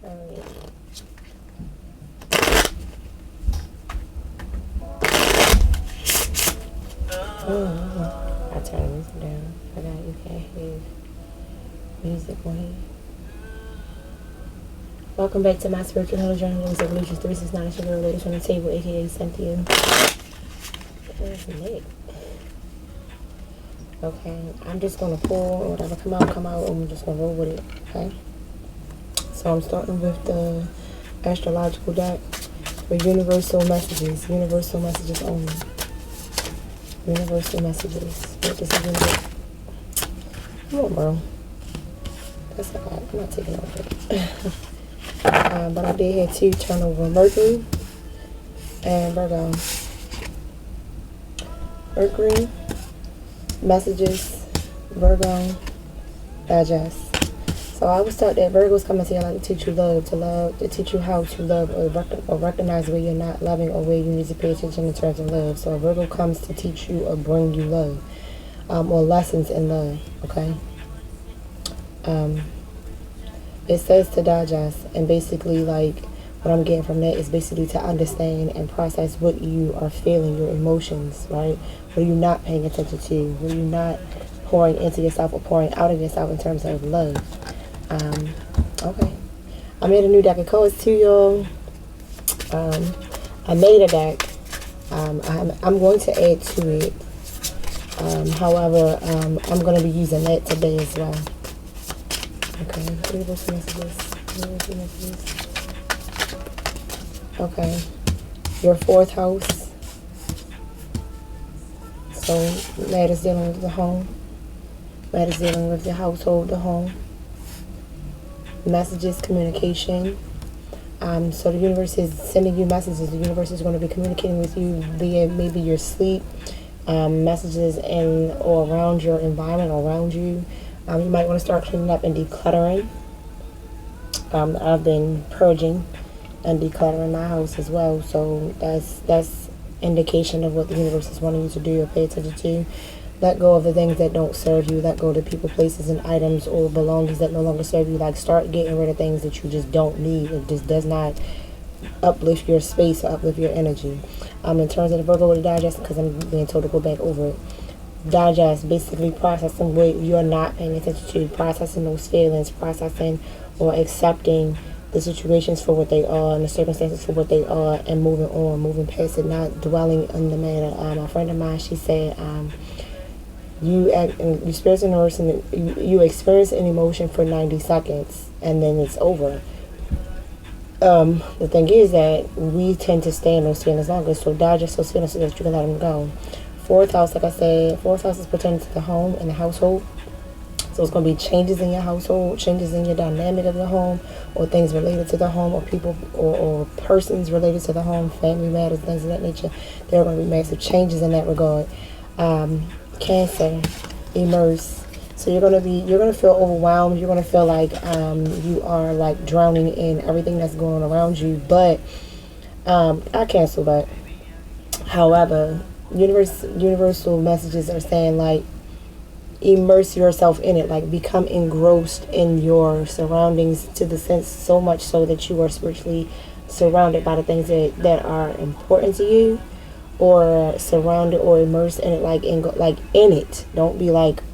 Alright. I turn the music down. Forgot you can't hear music on here. Welcome back to my spiritual health journal. It was Evolution 369. It's your girl, ladies from the table, aka Cynthia. There's Nick. Okay, I'm just gonna pull whatever come out, and I'm just gonna roll with it. Okay. So I'm starting with the astrological deck for universal messages. Universal messages only. Universal messages. What does it mean? Come on, bro. That's alright. I'm not taking over it. But I did have two turn over Mercury and Virgo. Mercury, messages, Virgo, digest. So I was taught that Virgo's coming to you like to teach you love, to teach you how to love or recognize where you're not loving or where you need to pay attention in terms of love. So Virgo comes to teach you or bring you love, or lessons in love, okay? It says to digest, and basically like what I'm getting from that is basically to understand and process what you are feeling, your emotions, right? What are you not paying attention to? What are you not pouring into yourself or pouring out of yourself in terms of love? Okay. I made a new deck of cards too, y'all. I made a deck. I'm going to add to it. However, I'm going to be using that today as well. Okay. Universal messages. Universal messages. Okay. Your fourth house. So that is dealing with the home. That is dealing with the household, the home. Messages, communication. So the universe is sending you messages. The universe is going to be communicating with you via maybe your sleep, messages in or around your environment, around you. You might want to start cleaning up and decluttering. I've been purging and decluttering my house as well. So that's indication of what the universe is wanting you to do or pay attention to. Let go of the things that don't serve you. Let go of the people, places, and items or belongings that no longer serve you. Like, start getting rid of things that you just don't need. It just does not uplift your space or uplift your energy. In terms of the Virgo with the digest, because I'm being told to go back over it. Digest, basically processing what you're not paying attention to. Processing those feelings. Processing or accepting the situations for what they are and the circumstances for what they are, and moving on, moving past it, not dwelling on the matter. A friend of mine, she said, you experience an emotion for 90 seconds and then it's over. The thing is that we tend to stay in those feelings longer, so digest those feelings so that you can let them go. Fourth house, like I said, fourth house is pertaining to the home and the household. So it's going to be changes in your household, changes in your dynamic of the home, or things related to the home, or people or persons related to the home, family matters, things of that nature. There are going to be massive changes in that regard. Cancer, immerse. So you're gonna feel overwhelmed. You're gonna feel like you are like drowning in everything that's going on around you. But I cancel that. However, universal messages are saying like immerse yourself in it, like become engrossed in your surroundings to the sense so much so that you are spiritually surrounded by the things that are important to you, or surrounded or immersed in it, like in it. Don't be like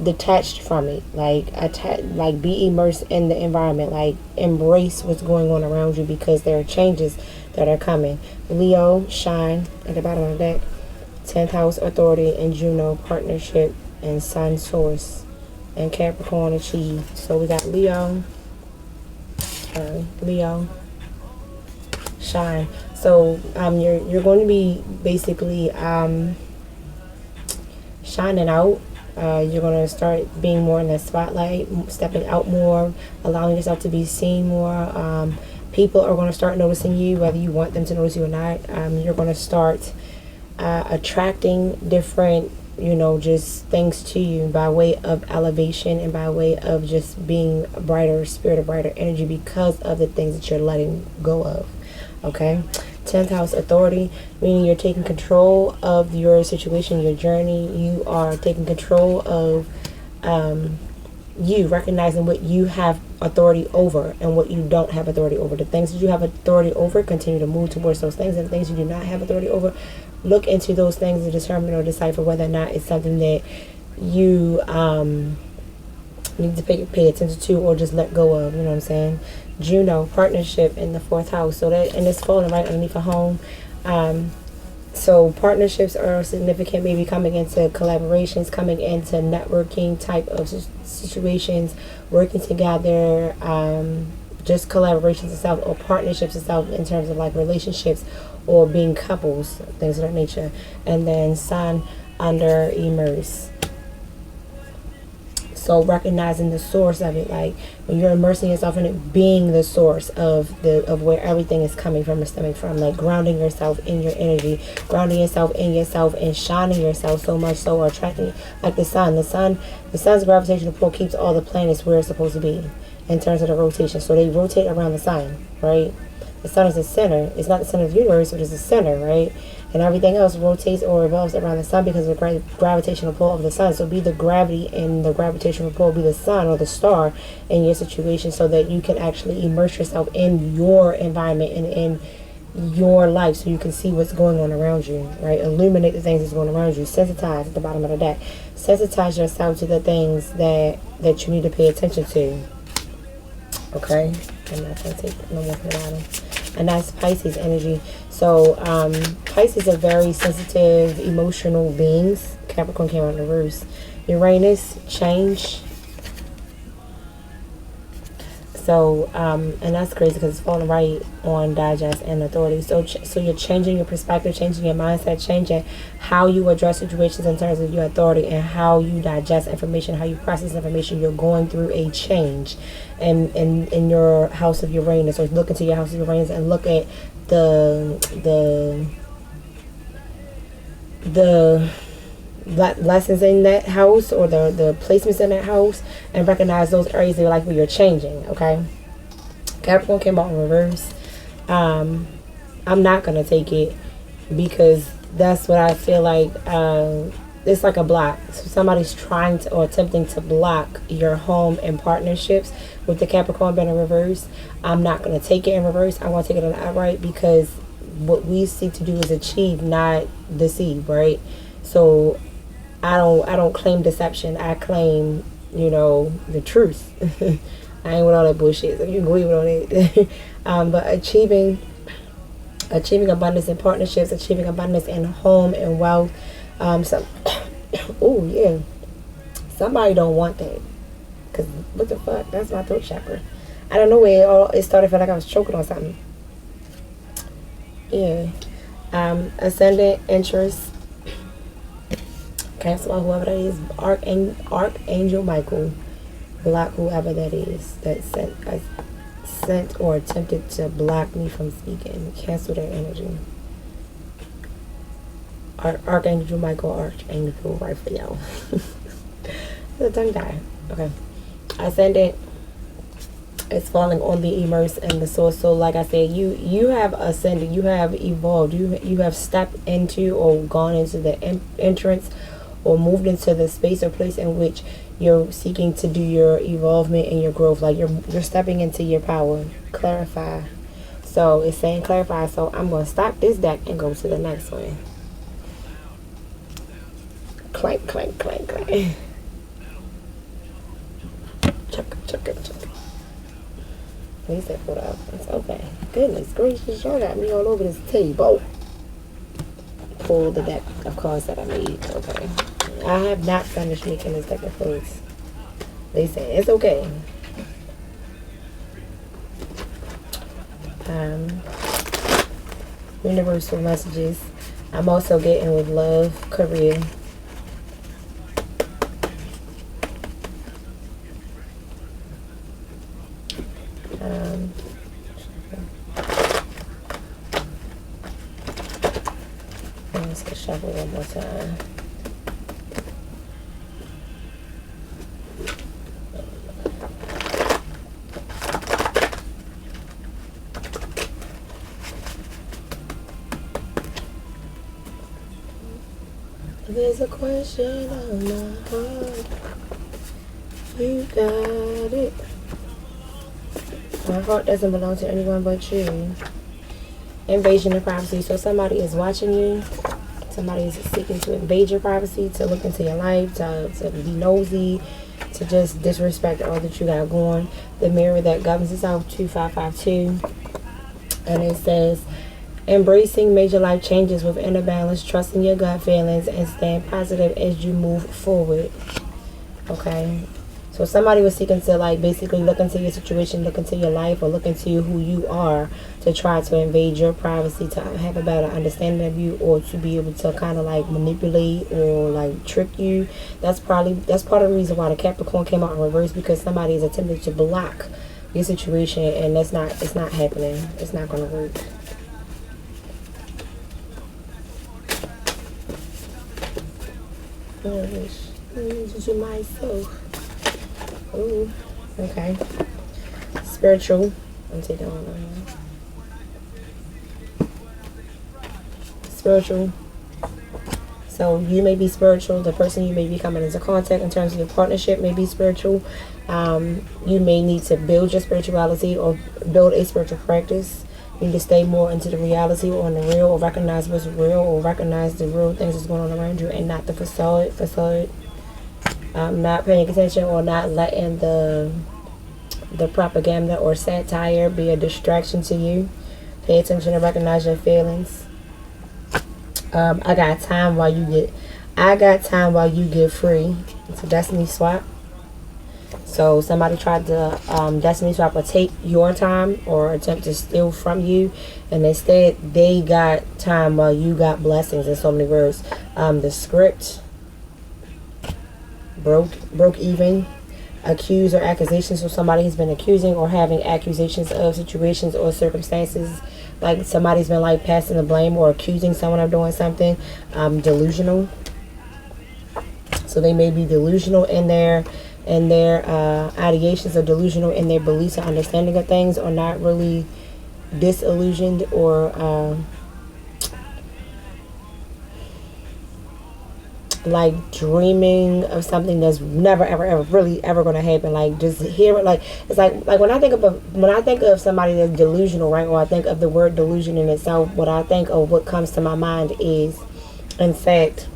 detached from it. Like be immersed in the environment. Like embrace what's going on around you, because there are changes that are coming. Leo, shine at the bottom of the deck. 10th house, authority, and Juno, partnership, and sun, source, and Capricorn, achieve. So we got Leo, shine. So you're going to be basically shining out. You're going to start being more in the spotlight, stepping out more, allowing yourself to be seen more. People are going to start noticing you, whether you want them to notice you or not. You're going to start attracting different, just things to you by way of elevation and by way of just being a brighter spirit, a brighter energy, because of the things that you're letting go of. Okay. 10th house, authority, meaning you're taking control of your situation, your journey. You are taking control of you recognizing what you have authority over and what you don't have authority over. The things that you have authority over, continue to move towards those things, and the things you do not have authority over, look into those things to determine or decipher whether or not it's something that you need to pay attention to or just let go of. You know what I'm saying? Juno, partnership in the 4th house. So that, and it's falling right underneath a home. So partnerships are significant, maybe coming into collaborations, coming into networking type of situations, working together, just collaborations itself or partnerships itself in terms of like relationships or being couples, things of that nature. And then Sun under immerse. So recognizing the source of it, like when you're immersing yourself in it, being the source of where everything is coming from or stemming from, like grounding yourself in your energy, grounding yourself in yourself and shining yourself so much so, or attracting, like the sun. The sun's gravitational pull keeps all the planets where it's supposed to be in terms of the rotation. So they rotate around the sun, right? The sun is the center. It's not the center of the universe, but it's the center, right? And everything else rotates or revolves around the sun because of the gravitational pull of the sun. So be the gravity and the gravitational pull, be the sun or the star in your situation so that you can actually immerse yourself in your environment and in your life so you can see what's going on around you, right? Illuminate the things that's going around you. Sensitize at the bottom of the deck. Sensitize yourself to the things that you need to pay attention to. Okay? I'm not going to take no more from the bottom. And that's Pisces energy. So Pisces are very sensitive, emotional beings. Capricorn came out in reverse. Uranus, change. So, and that's crazy because it's falling right on digest and authority. So you're changing your perspective, changing your mindset, changing how you address situations in terms of your authority and how you digest information, how you process information. You're going through a change in your house of Uranus, or look into your house of Uranus and look at the lessons in that house or the placements in that house and recognize those areas of your life where you're changing. Okay, Capricorn came out in reverse. I'm not gonna take it because that's what I feel like. It's like a block. So somebody's trying to or attempting to block your home and partnerships with the Capricorn being in reverse. I'm not gonna take it in reverse. I want to take it in outright because what we seek to do is achieve, not deceive, right? So I don't claim deception. I claim, the truth. I ain't with all that bullshit. So you can agree with all that. But achieving abundance in partnerships, achieving abundance in home and wealth. Oh yeah. Somebody don't want that. Cause what the fuck? That's my throat chakra. I don't know where it started. Felt like I was choking on something. Yeah. Ascendant interest. Cancel out whoever that is. Archangel Michael. Block whoever that is that sent or attempted to block me from speaking. Cancel their energy. Archangel Michael, Archangel Raphael. The tongue tie. Okay. Ascendant is falling on the immerse and the source. So like I said, you have ascended, you have evolved, you have stepped into or gone into the entrance or moved into the space or place in which you're seeking to do your evolvement and your growth. Like you're stepping into your power. Clarify. So it's saying clarify. So I'm going to stop this deck and go to the next one. Clank, clank, clank, clank. Chuck. At least I put up. It's okay. Goodness gracious, y'all got me all over this table. Pull the deck of cards that I made. Okay. I have not finished making this deck of cards. They say it's okay. Universal messages. I'm also getting with love, career. Let's shuffle one more time. There's a question on my heart. You got it. My heart doesn't belong to anyone but you. Invasion of privacy. So somebody is watching you. Somebody is seeking to invade your privacy, to look into your life, to be nosy, to just disrespect all that you got going. The mirror that governs itself, 2552. And it says, embracing major life changes with inner balance, trusting your gut feelings, and staying positive as you move forward. Okay? So somebody was seeking to like basically look into your situation, look into your life, or look into who you are to try to invade your privacy, to have a better understanding of you, or to be able to kind of like manipulate or like trick you. That's part of the reason why the Capricorn came out in reverse, because somebody is attempting to block your situation, and it's not happening. It's not going to work. To myself. Ooh, okay. Spiritual. I'm taking that one. Spiritual. So you may be spiritual. The person you may be coming into contact in terms of your partnership may be spiritual. You may need to build your spirituality or build a spiritual practice. You need to stay more into the reality or in the real, or recognize what's real, or recognize the real things that's going on around you, and not the facade. Not paying attention, or not letting the propaganda or satire be a distraction to you. Pay attention and recognize your feelings. I got time while you get free. It's a destiny swap. So somebody tried to destiny swap or take your time or attempt to steal from you, and instead they got time while you got blessings. In so many words, the script broke even. Accuse or accusations. So somebody has been accusing or having accusations of situations or circumstances, like somebody's been like passing the blame or accusing someone of doing something. Delusional. So they may be delusional in their ideations, or delusional in their beliefs or understanding of things, or not really disillusioned, or like dreaming of something that's never ever really ever going to happen. Like just hear it, like it's like when I think of somebody that's delusional, right, or I think of the word delusion in itself, what I think of, what comes to my mind is, in fact,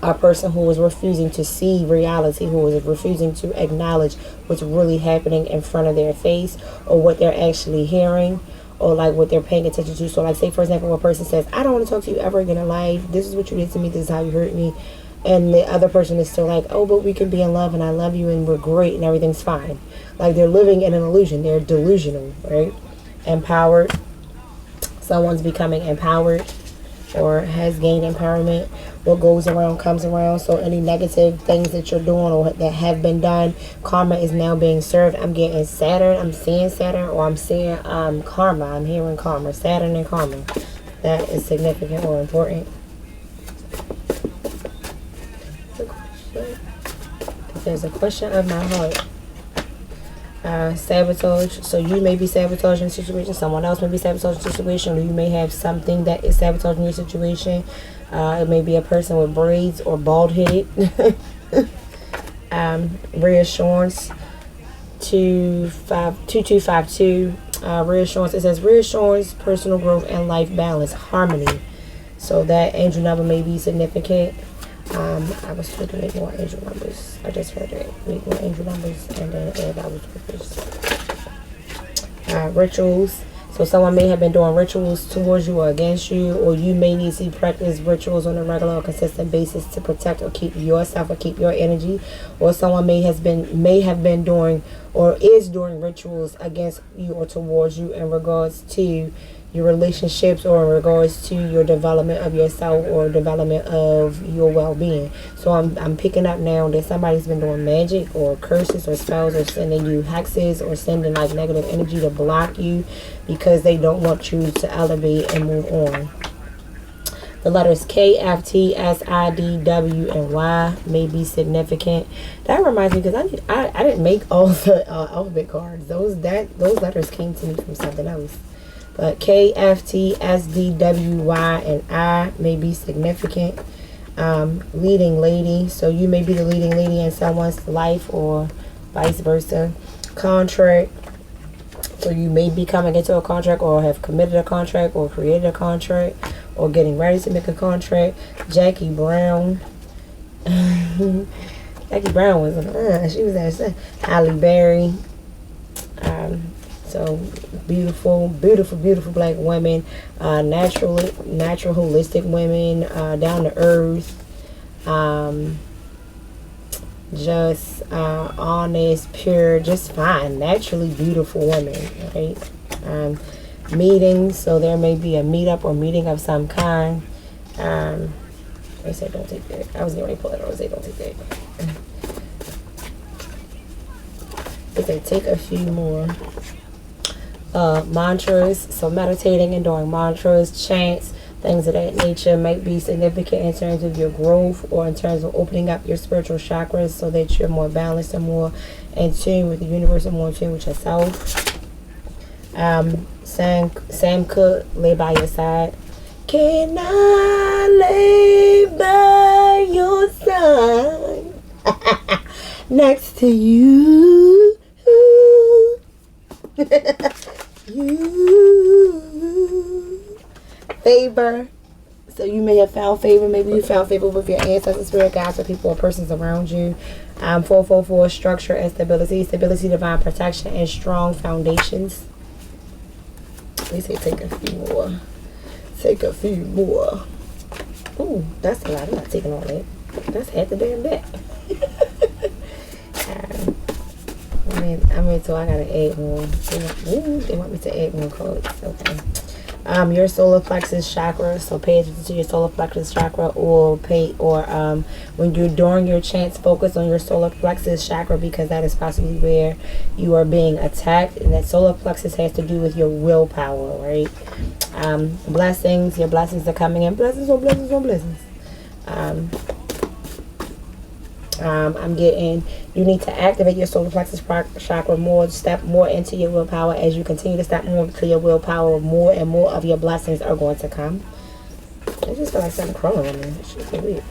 a person who is refusing to see reality, who is refusing to acknowledge what's really happening in front of their face, or what they're actually hearing, or like what they're paying attention to. So like, say for example, a person says, I don't want to talk to you ever again in life, this is what you did to me, this is how you hurt me, and the other person is still like, oh, but we can be in love, and I love you, and we're great, and everything's fine. Like they're living in an illusion. They're delusional, right? Empowered. Someone's becoming empowered or has gained empowerment. What goes around comes around. So any negative things that you're doing or that have been done, karma is now being served. I'm getting Saturn. I'm seeing Saturn, or I'm seeing karma. I'm hearing karma. Saturn and karma. That is significant or important. There's a question of my heart. Sabotage. So you may be sabotaging a situation. Someone else may be sabotaging a situation. Or you may have something that is sabotaging your situation. It may be a person with braids or bald-headed. Reassurance. 2252. Reassurance. It says reassurance, personal growth, and life balance, harmony. So that angel number may be significant. I was told to make more angel numbers. I just heard it. Make more angel numbers, and then add I was purpose. Rituals. So someone may have been doing rituals towards you or against you, or you may need to practice rituals on a regular or consistent basis to protect or keep yourself or keep your energy. Or someone may have been doing or is doing rituals against you or towards you in regards to your relationships, or in regards to your development of yourself or development of your well-being. So I'm picking up now that somebody's been doing magic or curses or spells, or sending you hexes, or sending like negative energy to block you because they don't want you to elevate and move on. The letters K, F, T, S, I, D, W, and Y may be significant. That reminds me, because I didn't make all the alphabet cards. Those letters came to me from something else. But K, F, T, S, D, W, Y, and I may be significant. Leading lady. So you may be the leading lady in someone's life, or vice versa. Contract. or you may be coming into a contract or have committed a contract or created a contract or getting ready to make a contract. Jackie Brown. Jackie Brown was she was at Halle Berry. So beautiful, beautiful, beautiful black women, natural, holistic women, down to earth, just honest, pure, just fine, naturally beautiful women, right? Meetings, so there may be a meetup or meeting of some kind. They said don't take that. I was getting ready to pull that over. They don't take that. They said take a few more. Mantras, so meditating and doing mantras, chants, things of that nature might be significant in terms of your growth or in terms of opening up your spiritual chakras so that you're more balanced and more in tune with the universe and more in tune with yourself. Sam Cooke, lay by your side. Can I lay by your side next to you? You favor. So you may have found favor. Maybe you found favor with your ancestors, spirit guides, or people or persons around you. 444, structure and stability, divine protection, and strong foundations. They say take a few more. Take a few more. Ooh, that's a lot. I'm not taking all that. That's half the damn deck. So I gotta add more. They want me to add more cards. Okay. Your solar plexus chakra. So pay attention to your solar plexus chakra, when you're doing your chants, focus on your solar plexus chakra because that is possibly where you are being attacked, and that solar plexus has to do with your willpower, right? Blessings. Your blessings are coming in. Blessings on blessings on blessings. I'm getting, you need to activate your solar plexus chakra more, step more into your willpower. As you continue to step more into your willpower, more and more of your blessings are going to come. I just feel like something crawling on me. It's just so weird.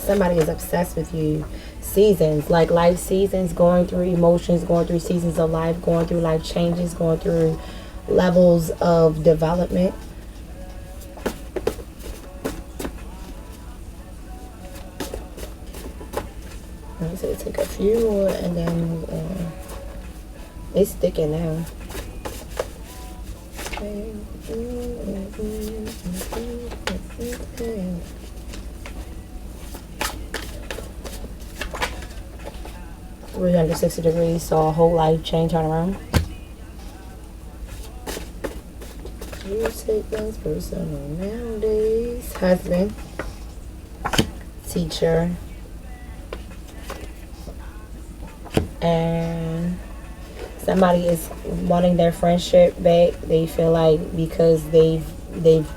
Somebody is obsessed with you. Seasons, like life seasons, going through emotions, going through seasons of life, going through life changes, going through levels of development. So take a few more and then move on. It's sticking now. 360 degrees, so a whole life change turn around. You take things personal nowadays. Husband, teacher, and somebody is wanting their friendship back. They feel like because they've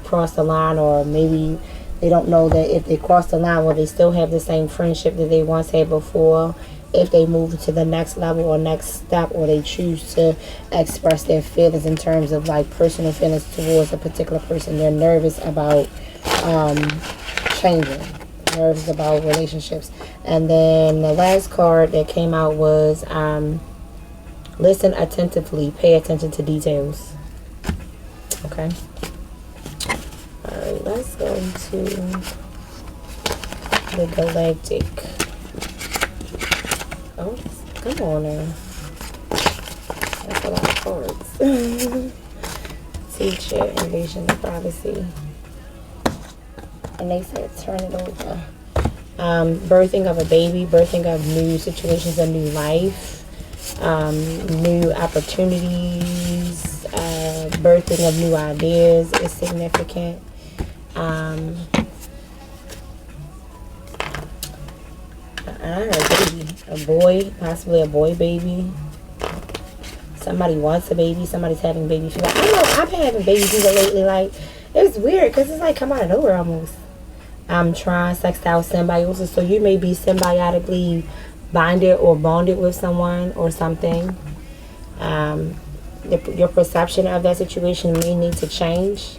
crossed the line, or maybe they don't know that if they cross the line, will they still have the same friendship that they once had before if they move to the next level or next step, or they choose to express their feelings in terms of like personal feelings towards a particular person. They're nervous about changing, nervous about relationships. And then the last card that came out was listen attentively, pay attention to details. Okay. Alright, let's go to the galactic. Oh, come on now. That's a lot of cards. Teacher, invasion of privacy. And they said turn it over. Birthing of a baby, birthing of new situations, a new life, new opportunities, birthing of new ideas is significant. I heard a baby, a boy, possibly a boy baby. Somebody wants a baby, somebody's having a baby fever. I know I've been having baby fever lately. Like, it's weird because it's like come out of nowhere almost. I'm trying sextile symbiosis, so you may be symbiotically bonded or bonded with someone or something. Your perception of that situation may need to change.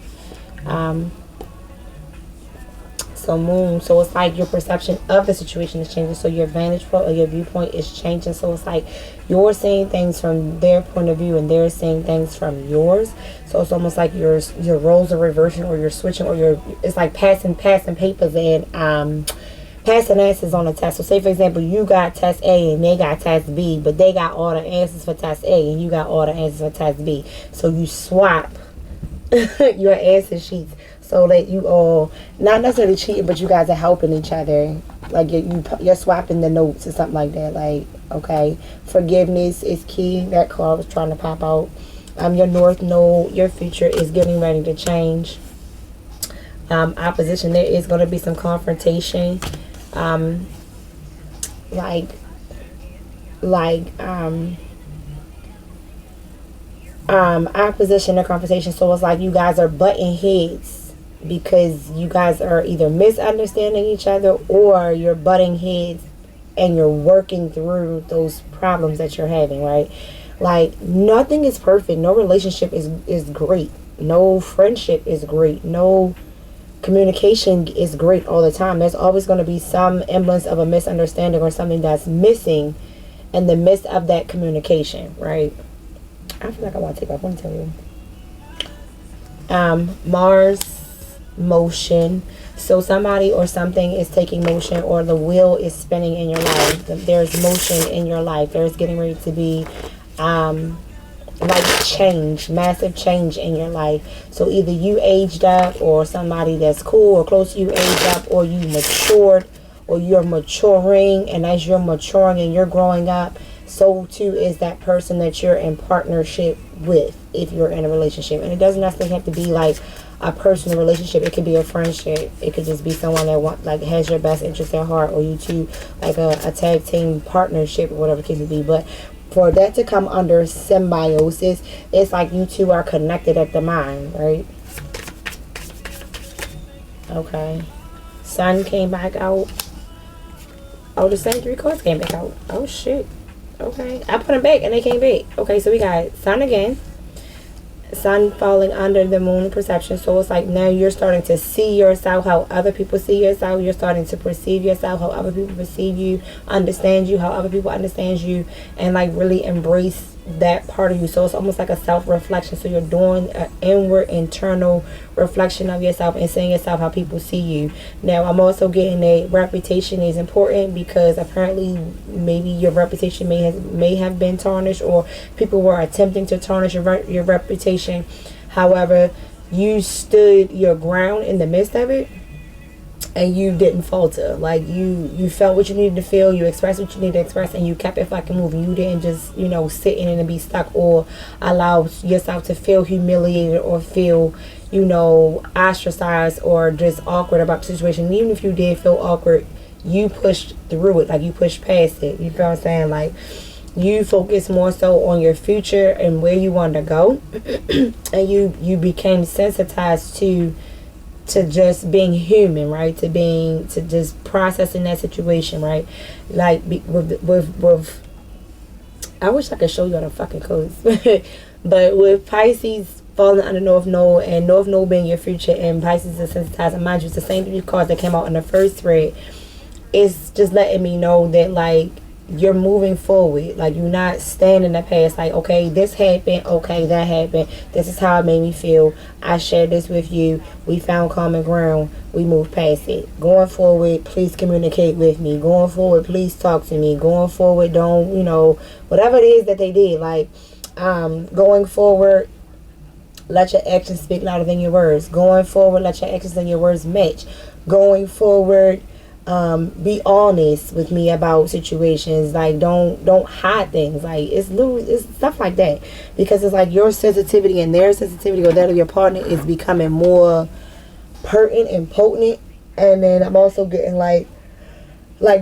also moon. So it's like your perception of the situation is changing. So your vantage point or your viewpoint is changing. So it's like you're seeing things from their point of view and they're seeing things from yours. So it's almost like your roles are reversing, or you're switching, or it's like passing papers and passing answers on a test. So say for example, you got test A and they got test B, but they got all the answers for test A and you got all the answers for test B. So you swap your answer sheets so that you all, not necessarily cheating, but you guys are helping each other. Like you're swapping the notes or something like that. Like, okay, forgiveness is key. That card was trying to pop out. Your north node, your future is getting ready to change. Opposition, there is going to be some confrontation. Opposition or conversation. So it's like you guys are butting heads because you guys are either misunderstanding each other, or you're butting heads and you're working through those problems that you're having, right? Like, nothing is perfect. No relationship is great. No friendship is great. No communication is great all the time. There's always going to be some semblance of a misunderstanding or something that's missing in the midst of that communication, right? I feel like I want to take off. Let me tell you. Mars motion. So somebody or something is taking motion, or the wheel is spinning in your life. There's motion in your life. There's getting ready to be like change, massive change in your life. So either you aged up, or somebody that's cool or close to you aged up, or you matured, or you're maturing, and as you're maturing and you're growing up, so too is that person that you're in partnership with, if you're in a relationship. And it doesn't necessarily have to be like a personal relationship. It could be a friendship. It could just be someone that has your best interest at heart, or you two like a tag team partnership, or whatever the case may be. But for that to come under symbiosis, it's like you two are connected at the mind, right? Okay. Sun came back out. Oh, the same 3 cards came back out. Oh, shit. Okay. I put them back and they came back. Okay, so we got Sun again. Sun falling under the moon perception. So it's like now you're starting to see yourself how other people see yourself. You're starting to perceive yourself how other people perceive you, understand you how other people understand you, and like really embrace that part of you. So it's almost like a self-reflection. So you're doing an inward, internal reflection of yourself and seeing yourself how people see you. Now I'm also getting that reputation is important, because apparently maybe your reputation may have been tarnished, or people were attempting to tarnish your reputation. However, you stood your ground in the midst of it, and you didn't falter. Like you felt what you needed to feel, you expressed what you needed to express, and you kept it fucking moving. You didn't just sit in it and be stuck, or allow yourself to feel humiliated, or feel ostracized, or just awkward about the situation. And even if you did feel awkward, you pushed through it. Like you pushed past it. You feel what I'm saying? Like you focus more so on your future and where you want to go, and you became sensitized to just being human, right? To just processing that situation, right? Like with I wish I could show you all the fucking codes, but with Pisces falling under North Node, and North Node being your future, and Pisces is sensitized, and mind you, it's the same 3 cards that came out in the first thread. It's just letting me know that like you're moving forward. Like you're not staying in the past. Like, okay, this happened, okay, that happened, this is how it made me feel, I shared this with you, we found common ground, we moved past it. Going forward, please communicate with me. Going forward, please talk to me. Going forward, don't whatever it is that they did, like going forward, let your actions speak louder than your words. Going forward, let your actions and your words match. Going forward, be honest with me about situations. Like don't hide things. Like it's stuff like that, because it's like your sensitivity and their sensitivity, or that of your partner, is becoming more pertinent and potent. And then I'm also getting like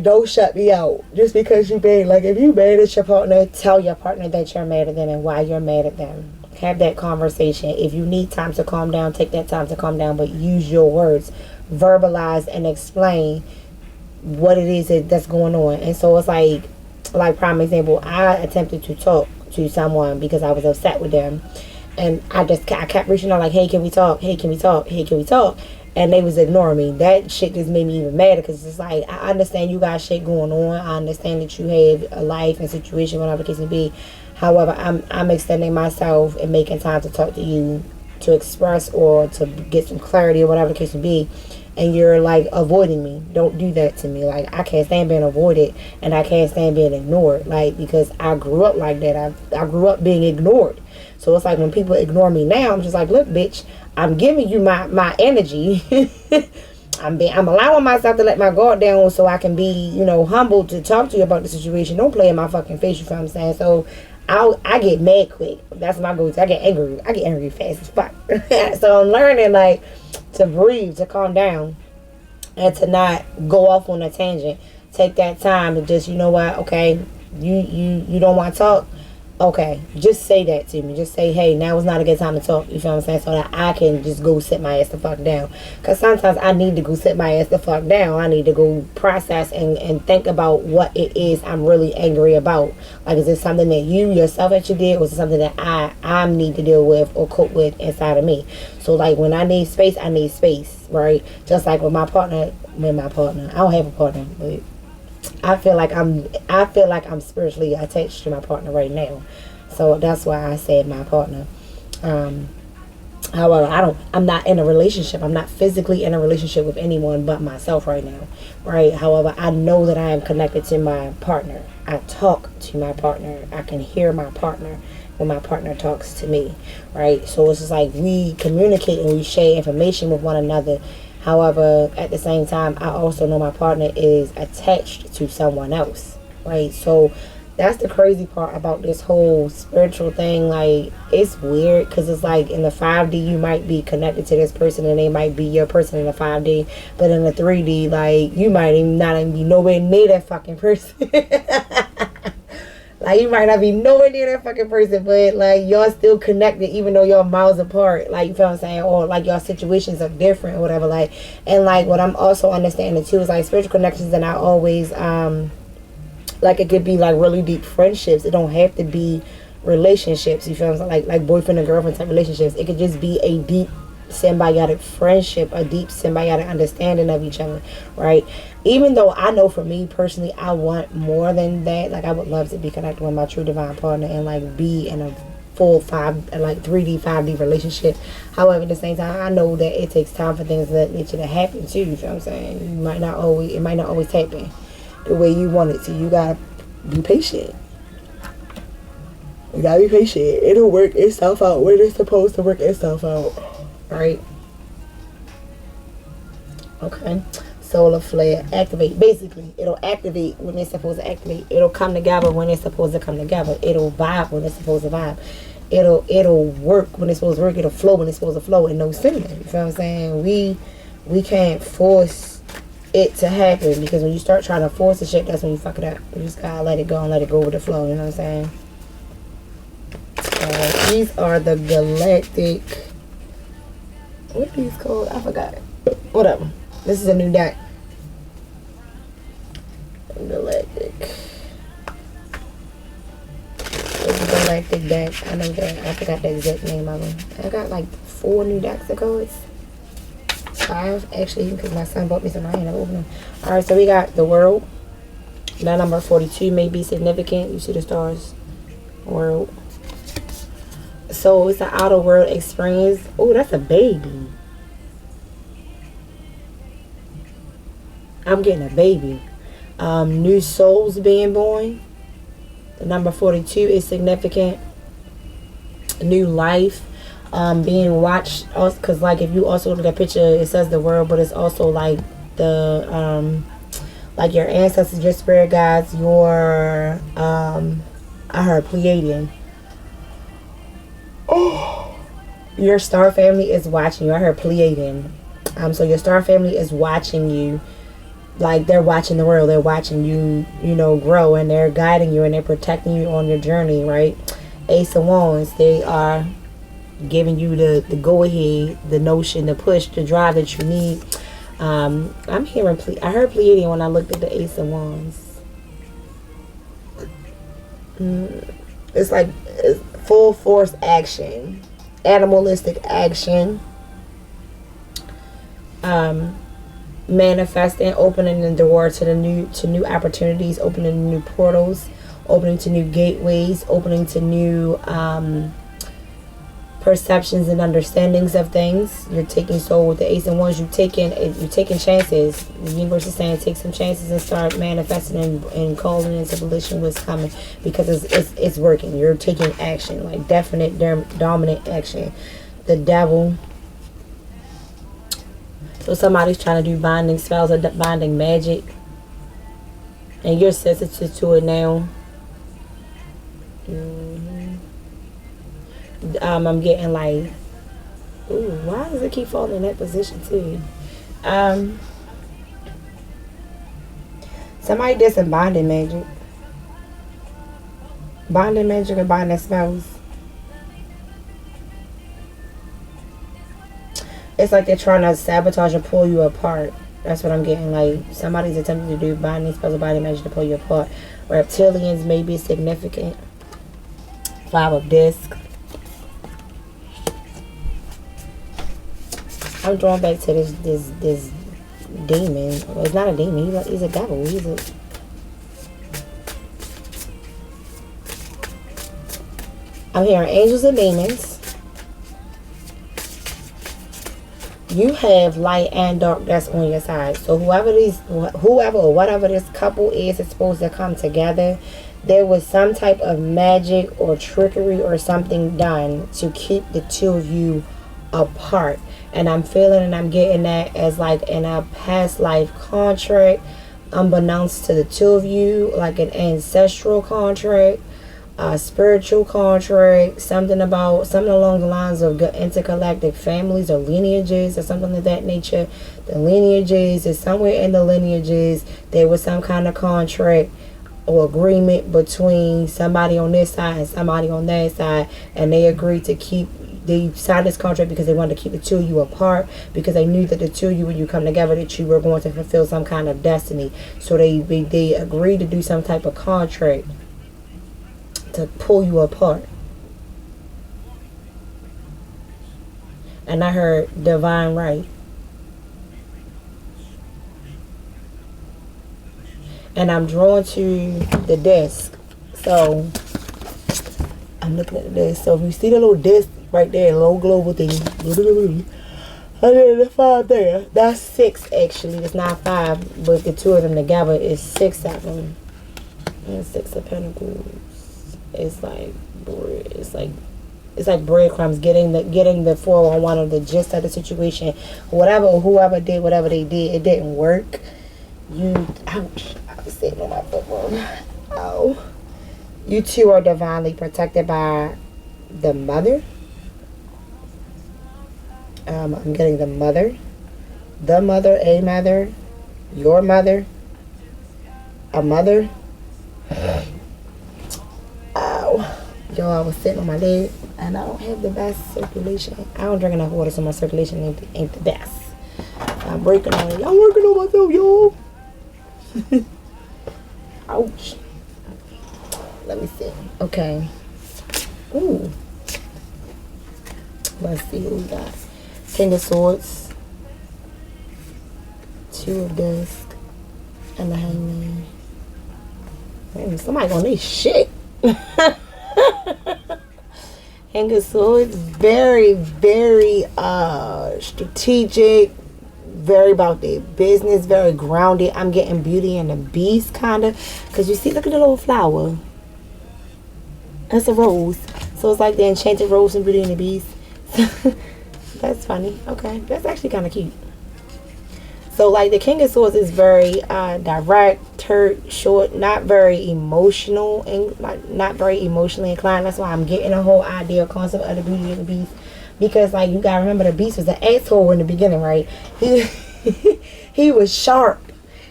don't shut me out just because you mad. Like if you mad at your partner, tell your partner that you're mad at them and why you're mad at them. Have that conversation. If you need time to calm down, take that time to calm down, but use your words, verbalize and explain what it is that's going on. And so it's like prime example, I attempted to talk to someone because I was upset with them, And I kept reaching out like, hey, can we talk? Hey, can we talk? Hey, can we talk? And they was ignoring me. That shit just made me even madder because it's like, I understand you got shit going on. I understand that you have a life and situation, whatever the case may be. However, I'm extending myself and making time to talk to you, to express or to get some clarity or whatever the case may be. And you're like avoiding me. Don't do that to me. Like, I can't stand being avoided, and I can't stand being ignored. Like, because I grew up like that. I grew up being ignored. So it's like when people ignore me now, I'm just like, look, bitch, I'm giving you my energy. I'm allowing myself to let my guard down so I can be, humble to talk to you about the situation. Don't play in my fucking face, you feel what I'm saying? So I get mad quick. That's my go-to. I get angry fast as fuck. So I'm learning like to breathe, to calm down, and to not go off on a tangent. Take that time and just, you know what, okay, you don't want to talk. Okay, just say that to me. Just say, hey, now is not a good time to talk. You feel what I'm saying? So that I can just go sit my ass the fuck down. Because sometimes I need to go sit my ass the fuck down. I need to go process and think about what it is I'm really angry about. Like, is it something that you yourself actually did? Or is it something that I need to deal with or cope with inside of me? So, like, when I need space, right? Just like with my partner. I don't have a partner, but I feel like I'm spiritually attached to my partner right now, so that's why I said my partner. However, I'm not in a relationship. I'm not physically in a relationship with anyone but myself right now, right? However, I know that I am connected to my partner. I talk to my partner. I can hear my partner when my partner talks to me, right? So it's just like we communicate and we share information with one another. However, at the same time, I also know my partner is attached to someone else, right? So that's the crazy part about this whole spiritual thing. Like, it's weird because it's like in the 5D, you might be connected to this person and they might be your person in the 5D. But in the 3D, like, you might not even be nowhere near that fucking person. Like, you might not be nowhere near that fucking person, but, like, y'all still connected even though y'all miles apart. Like, you feel what I'm saying? Or, like, y'all situations are different or whatever. Like, and, like, what I'm also understanding, too, is, like, spiritual connections are not always, like, it could be, like, really deep friendships. It don't have to be relationships, you feel what I'm saying? Like boyfriend and girlfriend type relationships. It could just be a deep symbiotic friendship, a deep symbiotic understanding of each other, right? Even though I know for me personally, I want more than that. Like, I would love to be connected with my true divine partner and like be in a full 3D 5D relationship. However, at the same time, I know that it takes time for things of that nature to happen too. You feel what I'm saying? It might not always happen the way you want it to. You gotta be patient. You gotta be patient. It'll work itself out when it's supposed to work itself out. Right? Okay. Solar flare activate. Basically, it'll activate when it's supposed to activate. It'll come together when it's supposed to come together. It'll vibe when it's supposed to vibe. It'll work when it's supposed to work. It'll flow when it's supposed to flow. And no sentiment. You feel what I'm saying? We can't force it to happen, because when you start trying to force the shit, that's when you fuck it up. You just gotta let it go and let it go with the flow. You know what I'm saying? These are the galactic. What are these called? I forgot. Whatever. This is a new deck. Galactic. This is galactic deck. I know that. I forgot the exact name of them. I got like 4 new decks of cards. 5 actually, because my son bought me some. I ain't never opened them. Alright, so we got the world. That number 42 may be significant. You see the stars. World. So it's an outer world experience. Oh, that's a baby. I'm getting a baby. New souls being born. The number 42 is significant. New life. Being watched. Because like if you also look at that picture, it says the world, but it's also like the like your ancestors, your spirit guides, your I heard Pleiadian. Oh, your star family is watching you. I heard Pleiadian. So your star family is watching you. Like, they're watching the world. They're watching you, grow, and they're guiding you and they're protecting you on your journey, right? Ace of Wands, they are giving you the go ahead, the notion, the push, the drive that you need. I'm hearing I heard Pleiadian when I looked at the Ace of Wands. It's like full force action. animalistic action, manifesting, opening the door to new opportunities, opening new portals, opening to new gateways, opening to new perceptions and understandings of things. You're taking, so with the Ace and Wands, you're taking chances. The universe is saying take some chances and start manifesting and calling into volition what's coming, because it's working. You're taking action, like definite dominant action. The Devil. So somebody's trying to do binding spells or binding magic, and you're sensitive to it now. I'm getting like, ooh, why does it keep falling in that position too? Somebody did some bonding magic. Bonding magic or bonding spells. It's like they're trying to sabotage or pull you apart. That's what I'm getting. Like somebody's attempting to do binding spells or bonding magic to pull you apart. Reptilians may be significant. 5 of discs. I'm drawn back to this demon. Well, it's not a demon. He's a devil. I'm hearing angels and demons. You have light and dark that's on your side. So whoever or whatever this couple is supposed to come together. There was some type of magic or trickery or something done to keep the two of you apart. And I'm feeling and I'm getting that as like in a past life contract, unbeknownst to the two of you, like an ancestral contract, a spiritual contract, something along the lines of intergalactic families or lineages or something of that nature. The lineages is somewhere in the lineages. There was some kind of contract or agreement between somebody on this side and somebody on that side, and they agreed to they signed this contract because they wanted to keep the two of you apart, because they knew that the two of you, when you come together, that you were going to fulfill some kind of destiny. So they agreed to do some type of contract to pull you apart. And I heard divine right. And I'm drawn to the disc. So I'm looking at the disc. So if you see the little disc right there, little global thing, 105 there. That's 6 actually. It's not 5, but the two of them together is 6 of them. And 6 of Pentacles. It's like breadcrumbs, getting the 411 of the gist of the situation. Whoever did whatever they did, it didn't work. Ouch. I was sitting on my football. Ow. You two are divinely protected by the mother. I'm getting the mother, a mother, your mother, a mother. Ow. Yo, I was sitting on my leg and I don't have the best circulation. I don't drink enough water, so my circulation ain't the best. I'm breaking on it. I'm working on myself, yo. Ouch. Let me see. Okay. Ooh. Let's see what we got. King of Swords. 2 of Discs. And the Hangman. Man, somebody on this shit. King of Swords. Very, very strategic. Very about their business, very grounded. I'm getting Beauty and the Beast kind of, because you see, look at the little flower. That's a rose. So it's like the enchanted rose and Beauty and the Beast. That's funny. Okay, that's actually kind of cute. So like the King of Swords is very direct, short, not very emotional, and not very emotionally inclined. That's why I'm getting a whole idea concept of the Beauty and the Beast. Because, like, you gotta remember, the Beast was an asshole in the beginning, right? He was sharp,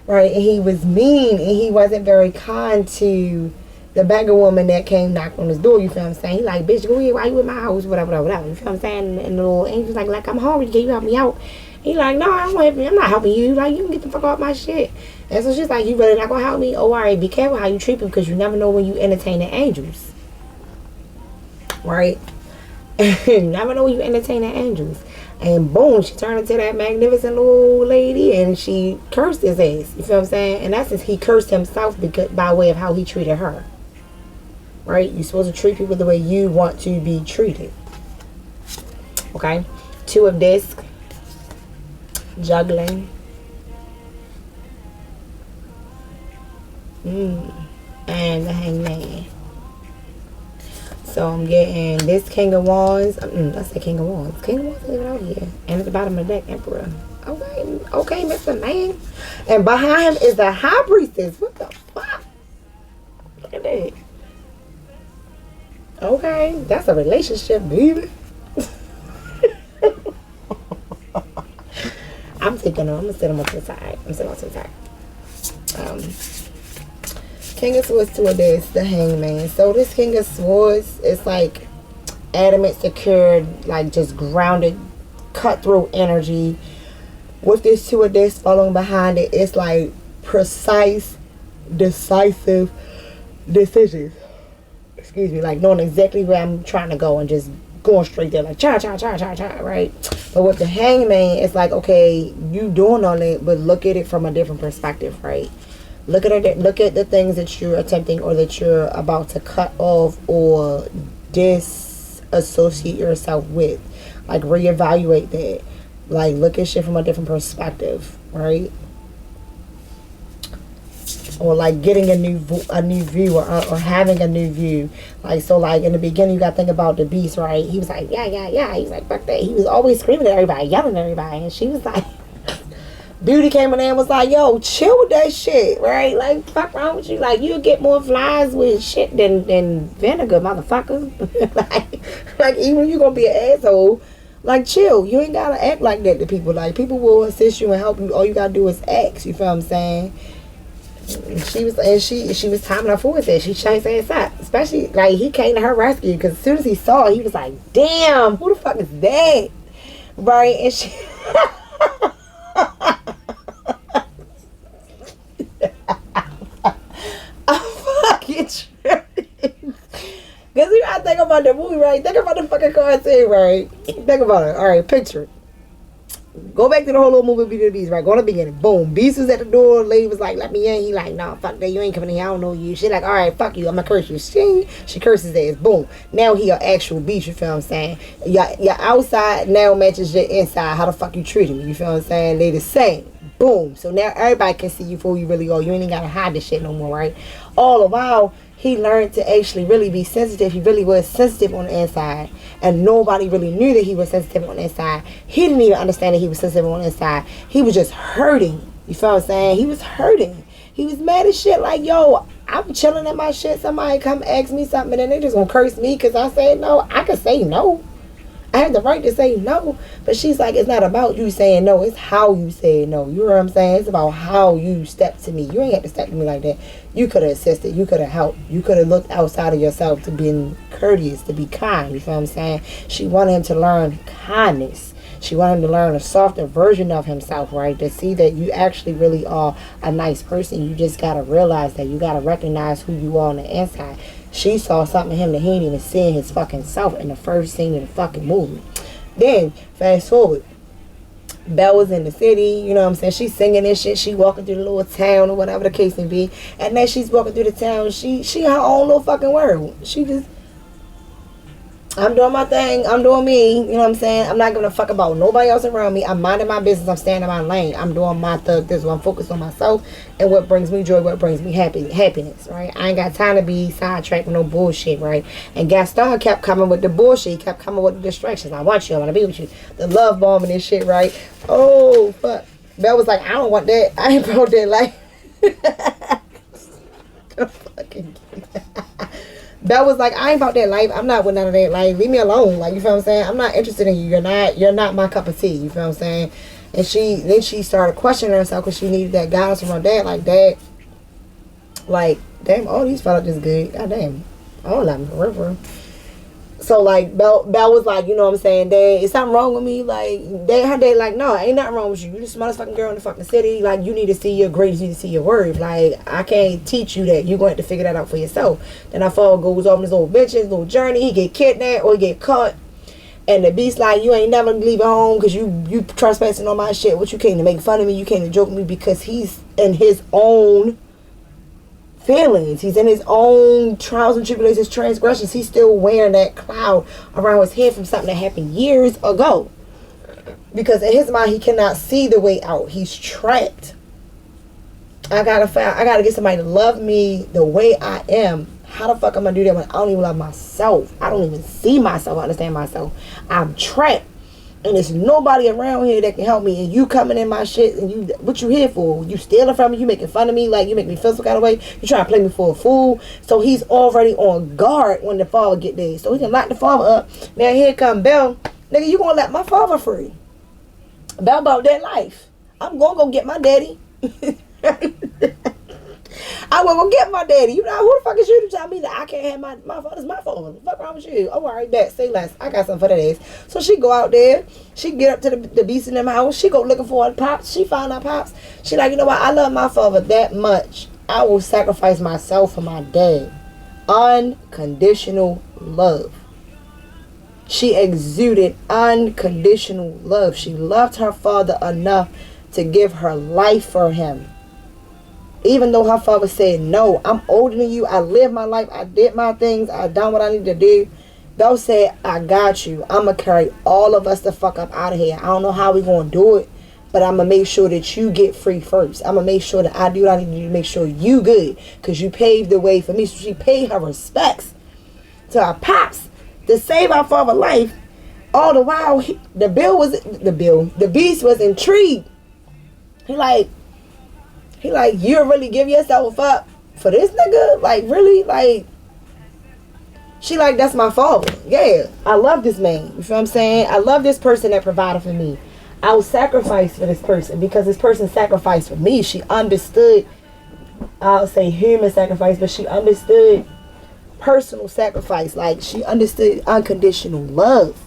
right? And he was mean, and he wasn't very kind to the beggar woman that came knocked on his door. You feel what I'm saying? He like, bitch, go here. Why you in my house? Whatever. You feel what I'm saying? And the little angel's like, I'm hungry. Can you help me out? He like, no, I don't want to help you. I'm not helping you. Like, you can get the fuck off my shit. And so she's like, you really not gonna help me? Oh, all right. Be careful how you treat people, because you never know when you entertain the angels, right? Never know you entertaining angels. And boom, she turned into that magnificent little lady and she cursed his ass. You feel what I'm saying? And that's he cursed himself because by way of how he treated her. Right? You're supposed to treat people the way you want to be treated. Okay? Two of disc. Juggling. And the Hangman. So I'm getting this King of Wands. That's the King of Wands. King of Wands living out here. And at the bottom of the deck, Emperor. Okay, Mr. Man. And behind him is the High Priestess. What the fuck? Look at that. Okay, that's a relationship, baby. I'm gonna sit him to the side. I'm sitting on to the side. King of Swords to this, the Hangman. So this King of Swords is like adamant, secured, like just grounded, cutthroat energy. With this two of this following behind it, it's like precise, decisive decisions. Excuse me, like knowing exactly where I'm trying to go and just going straight there, like cha, right? But with the Hangman, it's like, okay, you doing all that, but look at it from a different perspective, right? Look at it. Look at the things that you're attempting or that you're about to cut off or disassociate yourself with. Like reevaluate that. Like look at shit from a different perspective, right? Or like getting a new view or having a new view. Like so, like in the beginning, you got to think about the Beast, right? He was like, yeah. He's like, fuck that. He was always screaming at everybody, yelling at everybody, and she was like. Beauty came in there and was like, yo, chill with that shit, right? Like, fuck wrong with you? Like, you get more flies with shit than vinegar, motherfucker. like, even if you gonna be an asshole, like, chill. You ain't gotta act like that to people. Like, people will assist you and help you. All you gotta do is ask. You feel what I'm saying? She was timing her forward there. She changed her ass up. Especially, like, he came to her rescue because as soon as he saw her, he was like, damn, who the fuck is that? Right? And she... Because you gotta think about the movie, right? Think about the fucking cartoon, right? Think about it. Alright, picture it. Go back to the whole little movie, Beauty and the Beast, right? Go in the beginning. Boom. Beast was at the door. Lady was like, let me in. He like, nah, fuck that. You ain't coming in here. I don't know you. She like, alright, fuck you. I'm gonna curse you. She curses his ass. Boom. Now he an actual beast, you feel what I'm saying? Your outside now matches your inside. How the fuck you treat him? You feel what I'm saying? They the same. Boom. So now everybody can see you for who you really are. You ain't gotta hide this shit no more, right? All the while, he learned to actually really be sensitive. He really was sensitive on the inside. And nobody really knew that he was sensitive on the inside. He didn't even understand that he was sensitive on the inside. He was just hurting. You feel what I'm saying? He was hurting. He was mad as shit. Like, yo, I'm chilling at my shit. Somebody come ask me something and then they just gonna curse me because I said no. I could say no. I have the right to say no. But she's like, it's not about you saying no. It's how you say no. You know what I'm saying? It's about how you step to me. You ain't have to step to me like that. You could have assisted. You could have helped. You could have looked outside of yourself to be courteous, to be kind. You feel what I'm saying? She wanted him to learn kindness. She wanted him to learn a softer version of himself, right? To see that you actually really are a nice person. You just got to realize that. You got to recognize who you are on the inside. She saw something in him that he ain't even seen his fucking self in the first scene of the fucking movie. Then, fast forward. Belle was in the city, you know what I'm saying? She's singing this shit. She walking through the little town or whatever the case may be. And then she's walking through the town. She her own little fucking world. She just... I'm doing my thing. I'm doing me. You know what I'm saying? I'm not giving a fuck about nobody else around me. I'm minding my business. I'm staying in my lane. I'm doing my thug. This is what I'm focused on myself and what brings me joy, what brings me happiness, right? I ain't got time to be sidetracked with no bullshit, right? And Gaston kept coming with the bullshit. He kept coming with the distractions. I want you. I want to be with you. The love bombing and shit, right? Oh, fuck. Belle was like, I don't want that. I ain't about that life. Fucking Belle was like, I ain't about that life. I'm not with none of that life. Leave me alone. Like, you feel what I'm saying? I'm not interested in you. You're not my cup of tea. You feel what I'm saying? And then she started questioning herself because she needed that guidance from her dad. Like, dad, like, damn, all these fellas is good. God damn. All of them. River. So, like, Belle was like, you know what I'm saying? Dad, is something wrong with me? Like, her dad, like, no, ain't nothing wrong with you. You the smartest fucking girl in the fucking city. Like, you need to see your grades. You need to see your worth. Like, I can't teach you that. You're going to have to figure that out for yourself. Then our father goes off on his little bitch, his little journey. He get kidnapped or he get caught. And the beast like, you ain't never leaving home because you trespassing on my shit. What, you came to make fun of me? You came to joke with me? Because he's in his own feelings. He's in his own trials and tribulations, transgressions. He's still wearing that cloud around his head from something that happened years ago. Because in his mind, he cannot see the way out. He's trapped. I gotta get somebody to love me the way I am. How the fuck am I gonna do that when I don't even love myself? I don't even see myself, understand myself. I'm trapped. And there's nobody around here that can help me. And you coming in my shit, and what you here for? You stealing from me? You making fun of me? Like, you make me feel some kind of way? You trying to play me for a fool? So he's already on guard when the father get there. So he can lock the father up. Now here come Bell. Nigga, you gonna let my father free? Bell about that life. I'm gonna go get my daddy. I will go get my daddy. You know, who the fuck is you to tell me that I can't have my father's my father? What the fuck wrong with you? Oh, alright, bet. Say less. I got something for that ass. So she go out there. She get up to the beast in them house. She go looking for her pops. She find her pops. She like, you know what? I love my father that much. I will sacrifice myself for my dad. Unconditional love. She exuded unconditional love. She loved her father enough to give her life for him. Even though her father said, no, I'm older than you. I lived my life. I did my things. I done what I need to do. Belle said, I got you. I'm going to carry all of us the fuck up out of here. I don't know how we going to do it, but I'm going to make sure that you get free first. I'm going to make sure that I do what I need to do to make sure you good, because you paved the way for me. So she paid her respects to her pops to save our father's life. All the while, the beast was intrigued. He like, you really give yourself up for this nigga? Like, really? Like, she like, that's my father. Yeah, I love this man. You feel what I'm saying? I love this person that provided for me. I will sacrifice for this person because this person sacrificed for me. She understood, I'll say human sacrifice, but she understood personal sacrifice. Like, she understood unconditional love.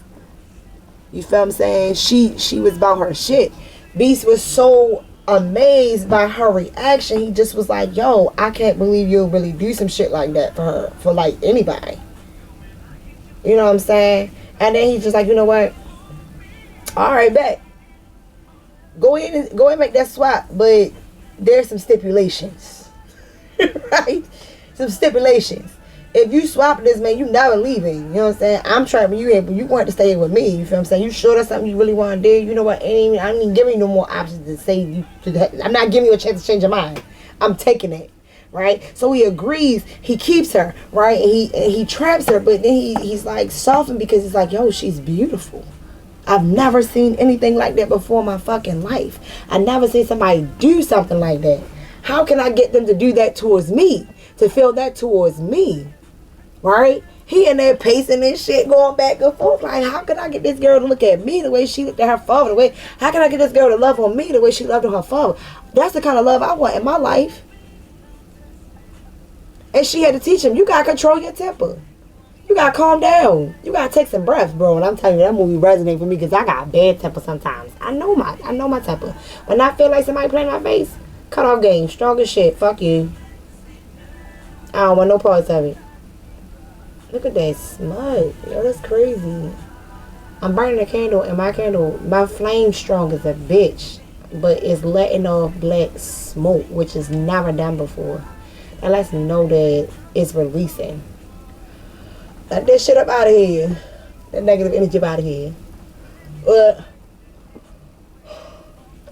You feel what I'm saying? She was about her shit. Beast was so amazed by her reaction. He just was like, yo, I can't believe you'll really do some shit like that for her, for like anybody. You know what I'm saying? And then he's just like, you know what? Alright, bet. Go ahead and make that swap, but there's some stipulations. Right? Some stipulations. If you swap this, man, you never leaving. You know what I'm saying? I'm trapping you in, but you want to stay with me. You feel what I'm saying? You sure that's something you really want to do? You know what? I'm not even giving you no more options to say you. I'm not giving you a chance to change your mind. I'm taking it. Right? So he agrees. He keeps her. Right? And he traps her, but then he's like softened because he's like, yo, she's beautiful. I've never seen anything like that before in my fucking life. I never seen somebody do something like that. How can I get them to do that towards me? To feel that towards me? Right? He in there pacing this shit, going back and forth. Like, how can I get this girl to look at me the way she looked at her father? How can I get this girl to love on me the way she loved on her father? That's the kind of love I want in my life. And she had to teach him, you gotta control your temper. You gotta calm down. You gotta take some breaths, bro. And I'm telling you, that movie resonates with me because I got a bad temper sometimes. I know my temper. When I feel like somebody playing my face, cut off game, strong as shit. Fuck you. I don't want no parts of it. Look at that smut. Yo, that's crazy. I'm burning a candle, and my flame strong as a bitch. But it's letting off black smoke, which is never done before. That lets me know that it's releasing. Let that shit up out of here. That negative energy up out of here. But